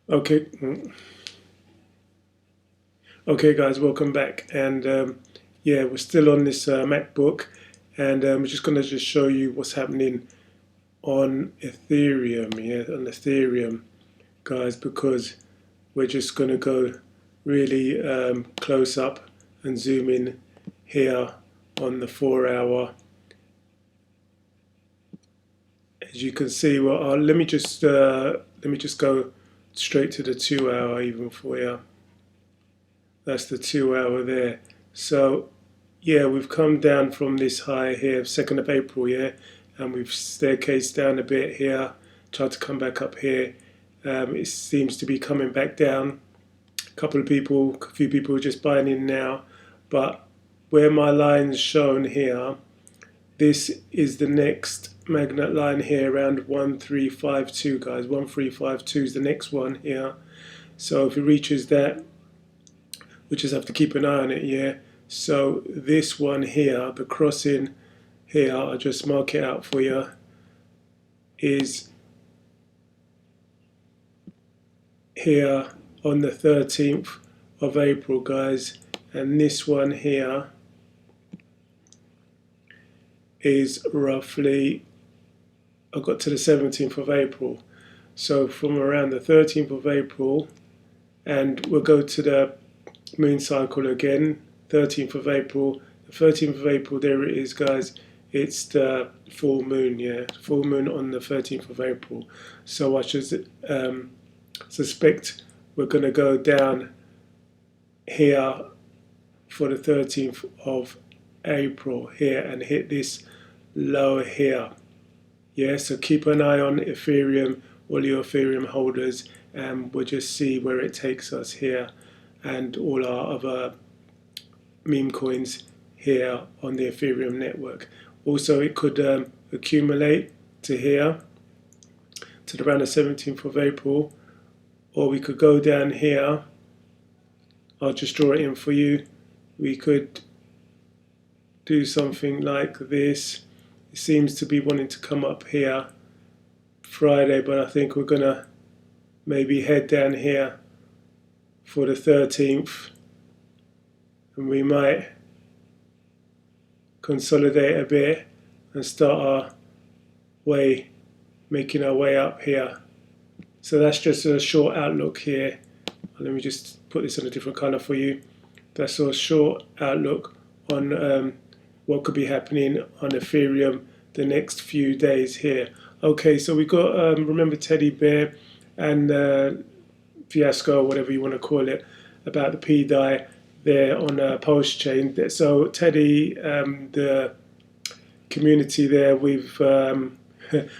Okay, okay, guys, welcome back. And yeah, we're still on this MacBook, and we're just gonna just show you what's happening on Ethereum. Yeah, on Ethereum, guys, because we're just gonna go really close up and zoom in here on the 4 hour. As you can see, well, let me just go straight to the 2 hour even for you. That's the 2 hour there. So yeah, we've come down from this high here, 2nd of April, yeah, and we've staircased down a bit here, tried to come back up here. It seems to be coming back down. A few people are just buying in now, but where my line's shown here, this is the next magnet line here around 1352, guys. 1352 is the next one here. So if it reaches that, we just have to keep an eye on it, yeah. So this one here, the crossing here, I'll just mark it out for you, is here on the 13th of April, guys. And this one here is roughly, I got to the 17th of April. So from around the 13th of April, and we'll go to the moon cycle again, 13th of April. The 13th of April, there it is, guys. It's the full moon, yeah, full moon on the 13th of April. So I should suspect we're going to go down here for the 13th of April here and hit this low here. Yeah, so keep an eye on Ethereum, all your Ethereum holders, and we'll just see where it takes us here and all our other meme coins here on the Ethereum network. Also, it could accumulate to here, to around the 17th of April, or we could go down here. I'll just draw it in for you. We could do something like this. It seems to be wanting to come up here Friday, but I think we're gonna maybe head down here for the 13th, and we might consolidate a bit and start our way, making our way up here. So that's just a short outlook here. Let me just put this in a different color for you. That's a short outlook on what could be happening on Ethereum the next few days here. Okay, so we got, remember Teddy Bear and fiasco, whatever you want to call it, about the P-Dye there on a post chain. So Teddy, the community there, we've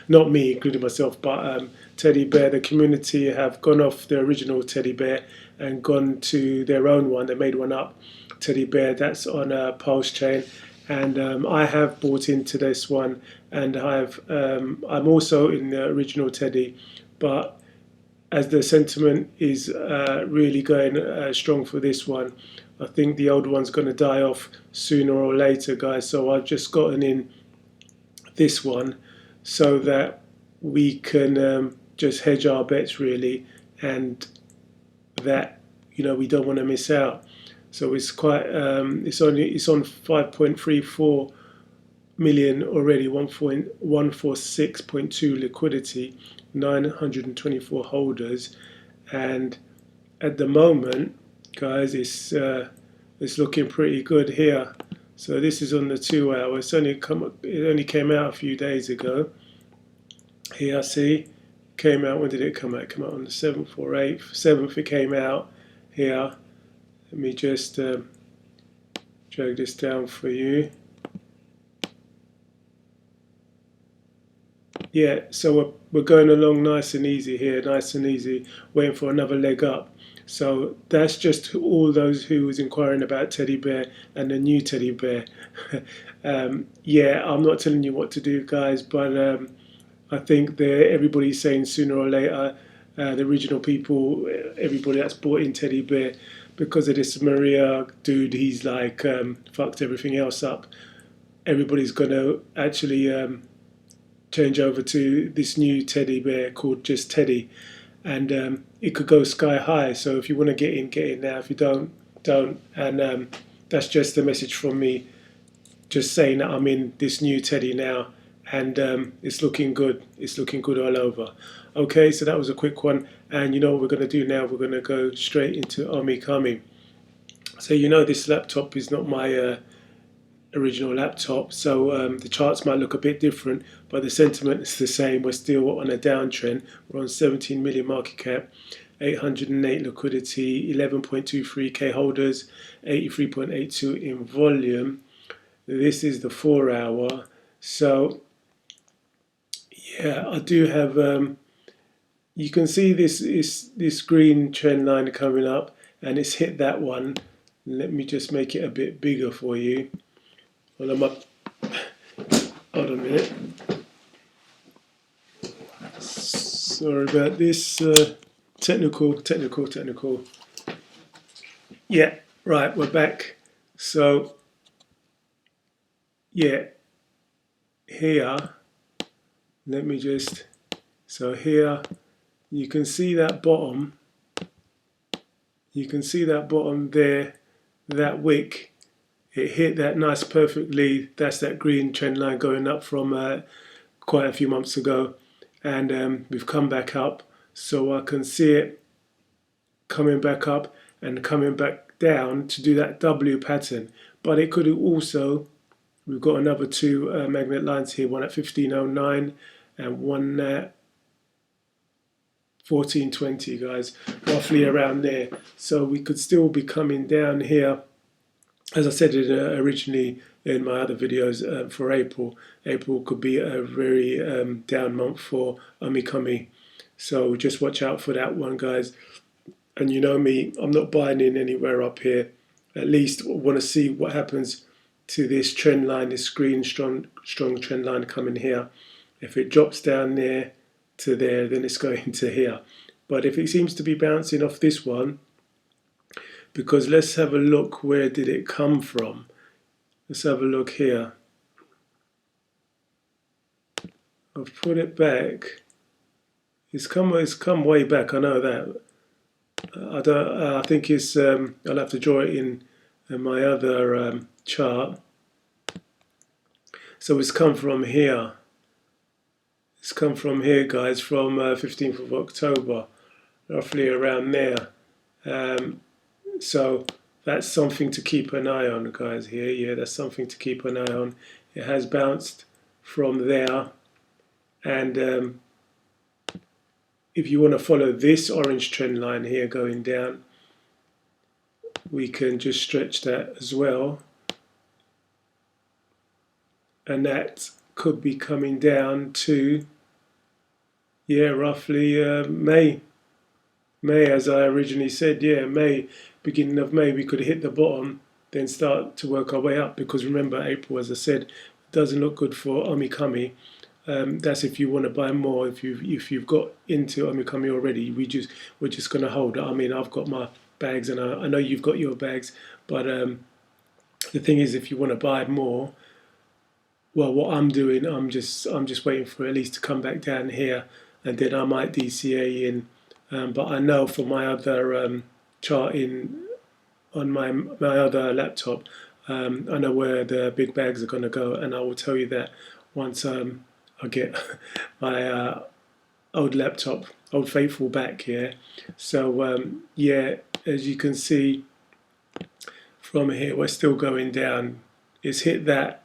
not me, including myself, but Teddy Bear, the community have gone off the original Teddy Bear and gone to their own one. They made one up, Teddy Bear, that's on a pulse chain. And I have bought into this one, and I'm also in the original Teddy, but as the sentiment is really going strong for this one, I think the old one's going to die off sooner or later, guys. So I've just gotten in this one so that we can just hedge our bets really, and that we don't want to miss out. So it's quite it's on 5.34 million already, 146.2 liquidity, 924 holders, and at the moment, guys, it's looking pretty good here. So this is on the 2 hour. It only came out a few days ago. Here, see, came out. When did it come out? It came out on the 7th or 8th. 7th it came out here. Let me just drag this down for you. Yeah, so we're going along nice and easy here, nice and easy, waiting for another leg up. So that's just all those who was inquiring about Teddy Bear and the new Teddy Bear. Yeah, I'm not telling you what to do, guys, but I think that everybody's saying sooner or later, the original people, everybody that's bought in Teddy Bear, because of this Maria dude, he's like fucked everything else up. Everybody's going to actually change over to this new Teddy Bear called just Teddy. and it could go sky high. So if you want to get in now. If you don't. And that's just a message from me, just saying that I'm in this new teddy now, and it's looking good. It's looking good all over. Okay, so that was a quick one, and you know what we're going to do now? We're going to go straight into Omikami. So you know this laptop is not my original laptop, so the charts might look a bit different, but the sentiment is the same. We're still on a downtrend. We're on 17 million market cap, 808 liquidity, 11.23k holders, 83.82 in volume. This is the 4 hour. So yeah, I do have you can see this green trend line coming up, and it's hit that one. Let me just make it a bit bigger for you. Well, I'm up. Hold on a minute. Sorry about this. Technical. Yeah, right, we're back. So, yeah, here, let me just, so here, you can see that bottom. You can see that bottom there, that wick. It hit that nice perfectly. That's that green trend line going up from quite a few months ago, and we've come back up. So I can see it coming back up and coming back down to do that W pattern. But it could also, we've got another two magnet lines here, one at 1509 and one at 1420, guys, roughly around there. So we could still be coming down here. As I said originally in my other videos for April, April could be a very down month for Omikami. So just watch out for that one, guys. And you know me, I'm not buying in anywhere up here. At least I want to see what happens to this trend line, this green strong trend line coming here. If it drops down there to there, then it's going to here. But if it seems to be bouncing off this one, because let's have a look, where did it come from? Let's have a look here. I've put it back. It's come way back, I know that. I think it's, I'll have to draw it in my other chart. So it's come from here. It's come from here, guys, from 15th of October, roughly around there. So that's something to keep an eye on, guys, here. Yeah, that's something to keep an eye on. It has bounced from there. And if you want to follow this orange trend line here going down, we can just stretch that as well. And that could be coming down to, yeah, roughly May. May, as I originally said, yeah, May, beginning of May, we could hit the bottom, then start to work our way up. Because remember, April, as I said, doesn't look good for Omikami. That's if you want to buy more. If you've got into Omikami already, we're just going to hold it. I mean, I've got my bags, and I know you've got your bags. But the thing is, if you want to buy more, well, what I'm doing, I'm just waiting for it at least to come back down here, and then I might DCA in. But I know for my other chart on my other laptop, I know where the big bags are going to go, and I will tell you that once I get my old laptop, Old Faithful, back here. So yeah, as you can see from here, we're still going down. It's hit that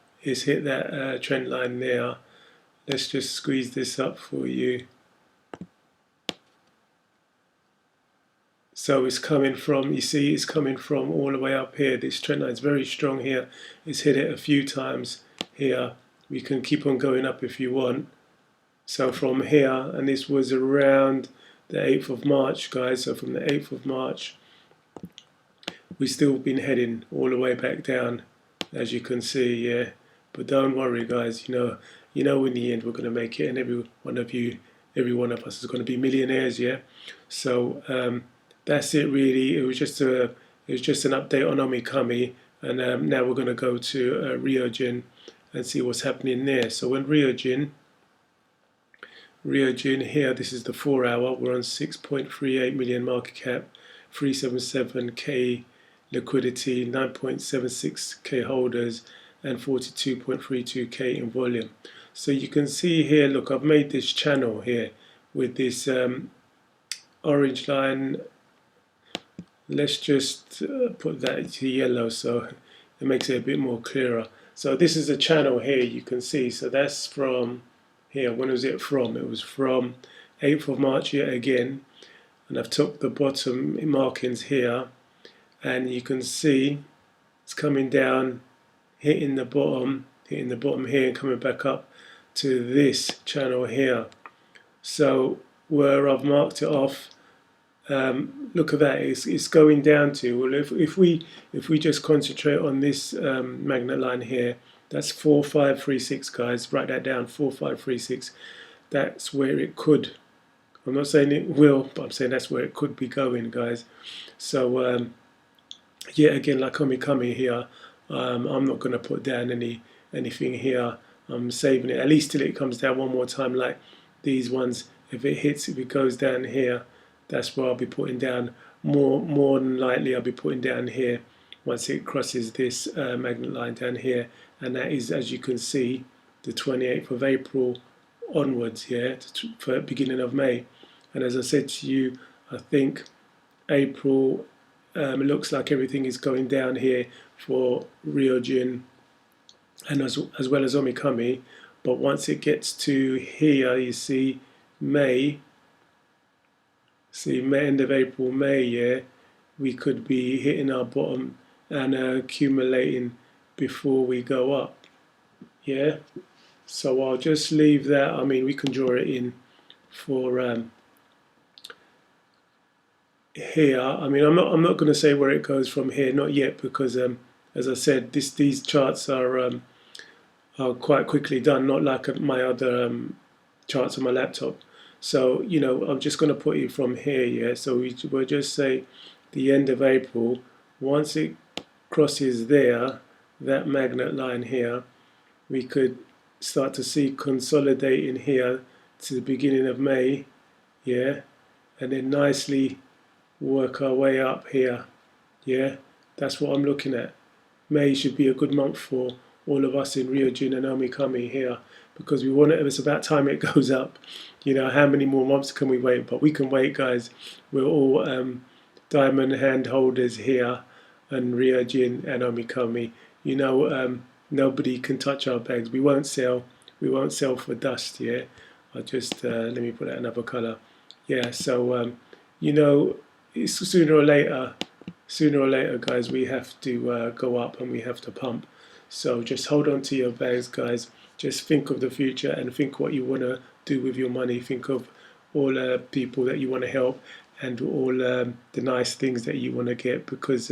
trend line there. Let's just squeeze this up for you. So it's coming from, you see, it's coming from all the way up here. This trend line is very strong here. It's hit it a few times here. We can keep on going up if you want. So from here, and this was around the 8th of March, guys. So from the 8th of March, we've still been heading all the way back down, as you can see, yeah. But don't worry, guys. You know, in the end, we're going to make it, and every one of us is going to be millionaires, yeah. So that's it, really. It was just an update on Omikami, and now we're going to go to Ryujin and see what's happening there. So when Ryujin, Ryujin here, this is the 4 hour, we're on 6.38 million market cap, 377k liquidity, 9.76k holders, and 42.32k in volume. So you can see here, look, I've made this channel here with this orange line. Let's just put that to yellow so it makes it a bit more clearer. So this is a channel here, you can see. So that's from here. When was it from? It was from 8th of March yet again. And I've took the bottom markings here, and you can see it's coming down, hitting the bottom here, and coming back up to this channel here. So where I've marked it off, look at that, it's going down to, well, if we just concentrate on this magnet line here, that's 4536, guys. Write that down, 4536. That's where it could, I'm not saying it will, but I'm saying that's where it could be going, guys. So yeah, again, like Omikami here, I'm not going to put down anything here. I'm saving it at least till it comes down one more time, like these ones. If it goes down here, that's where I'll be putting down. More than likely, I'll be putting down here once it crosses this magnet line down here, and that is, as you can see, the 28th of April onwards, yeah, for beginning of May. And as I said to you, I think April, it looks like everything is going down here for Ryujin and as well as Omikami. But once it gets to here, you see May, end of April, May, yeah, we could be hitting our bottom and accumulating before we go up, yeah. So I'll just leave that. I mean, we can draw it in for here. I mean, I'm not going to say where it goes from here, not yet, because as I said, these charts are quite quickly done, not like my other charts on my laptop. So, you know, I'm just going to put it from here, yeah. So we'll just say the end of April. Once it crosses there, that magnet line here, we could start to see consolidating here to the beginning of May, yeah, and then nicely work our way up here, yeah. That's what I'm looking at. May should be a good month for all of us in Ryujin and Omikami here, because we want it. It's about time it goes up. You know, how many more months can we wait? But we can wait, guys. We're all diamond hand holders here and Ryujin and Omikami. You know, nobody can touch our bags. We won't sell. We won't sell for dust. Yeah. I'll just let me put that another color. Yeah. So you know, it's sooner or later, guys, we have to go up and we have to pump. So just hold on to your bags, guys. Just think of the future and think what you want to do with your money. Think of all people that you want to help and all the nice things that you want to get, because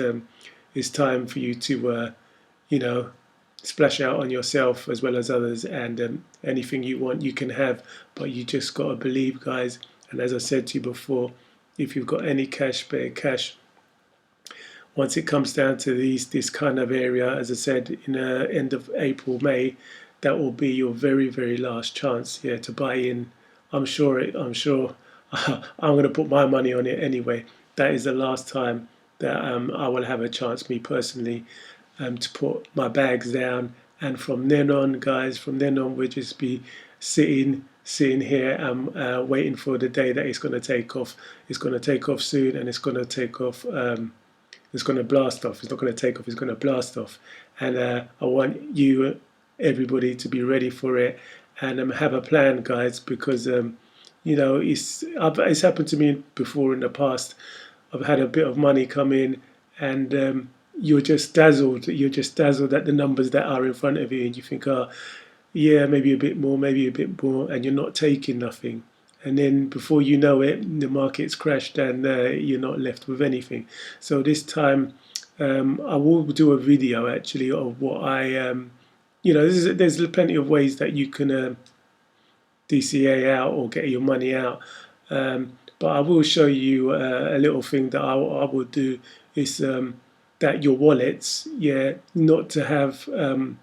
it's time for you to, you know, splash out on yourself as well as others, and anything you want you can have, but you just got to believe, guys. And as I said to you before, if you've got any cash, spare cash, once it comes down to this kind of area, as I said, in the end of April, May, that will be your very, very last chance, yeah, to buy in. I'm sure I'm going to put my money on it anyway. That is the last time that I will have a chance, me personally, to put my bags down. And from then on, guys, from then on, we'll just be sitting here and waiting for the day that it's going to take off. It's going to take off soon, and it's going to take off. It's going to blast off. It's not going to take off. It's going to blast off. And I want you, everybody, to be ready for it and have a plan, guys, because you know, it's happened to me before in the past. I've had a bit of money come in, and you're just dazzled. You're just dazzled at the numbers that are in front of you, and you think, oh, yeah, maybe a bit more, and you're not taking nothing. And then before you know it, the market's crashed and you're not left with anything. So this time I will do a video actually of what I, you know, there's plenty of ways that you can DCA out or get your money out. But I will show you a little thing that I will do is that your wallets, yeah, not to have, I'm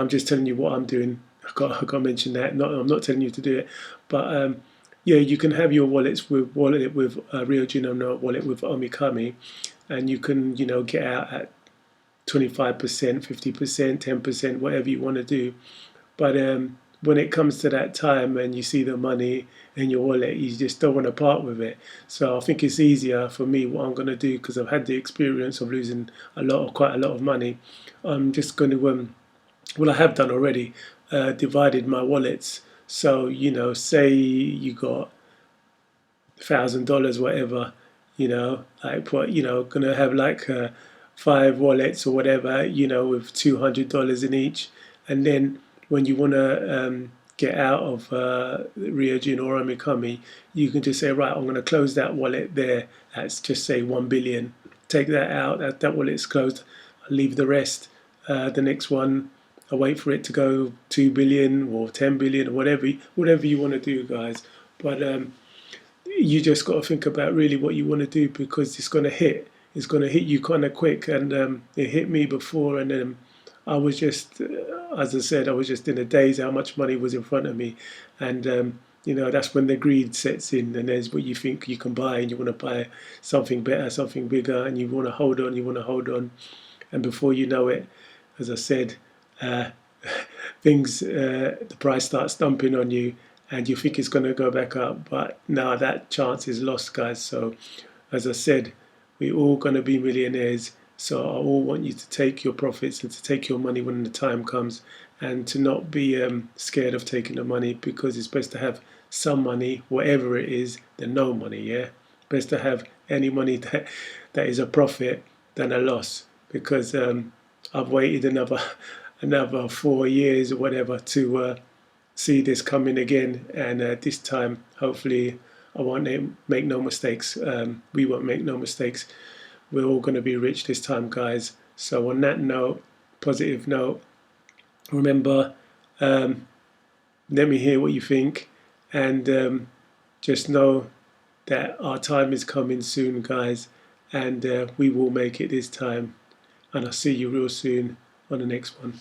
just telling you what I'm doing. I got to mention that. I'm not telling you to do it, but yeah, you can have your wallet with Ryujin and a wallet with Omikami, and you can get out at 25%, 50%, 10%, whatever you want to do. But when it comes to that time and you see the money in your wallet, you just don't want to part with it. So I think it's easier for me what I'm going to do, because I've had the experience of losing quite a lot of money. I'm just going to, well, I have done already, divided my wallets. So, say you got $1,000, whatever, like what, gonna have like 5 wallets or whatever, with $200 in each, and then when you want to get out of Ryujin or Omikami, you can just say, right, I'm going to close that wallet there. That's just say 1 billion. Take that out. That wallet's closed. I'll leave the rest. The next one, I wait for it to go 2 billion or 10 billion or whatever you want to do, guys. But you just got to think about really what you want to do, because it's going to hit. It's going to hit you kind of quick, and it hit me before, and then I was just, as I said, I was just in a daze how much money was in front of me, and that's when the greed sets in, and there's what you think you can buy, and you want to buy something better, something bigger, and you want to hold on, and before you know it, as I said, the price starts dumping on you, and you think it's going to go back up, but now that chance is lost, guys. So, as I said, we're all going to be millionaires. So I all want you to take your profits and to take your money when the time comes, and to not be scared of taking the money, because it's best to have some money, whatever it is, than no money. Yeah, best to have any money that is a profit than a loss, because I've waited another 4 years or whatever to see this coming again, and this time hopefully I won't make no mistakes. We won't make no mistakes. We're all going to be rich this time, guys. So on that note, positive note, remember, let me hear what you think, and just know that our time is coming soon, guys, and we will make it this time. And I'll see you real soon on the next one.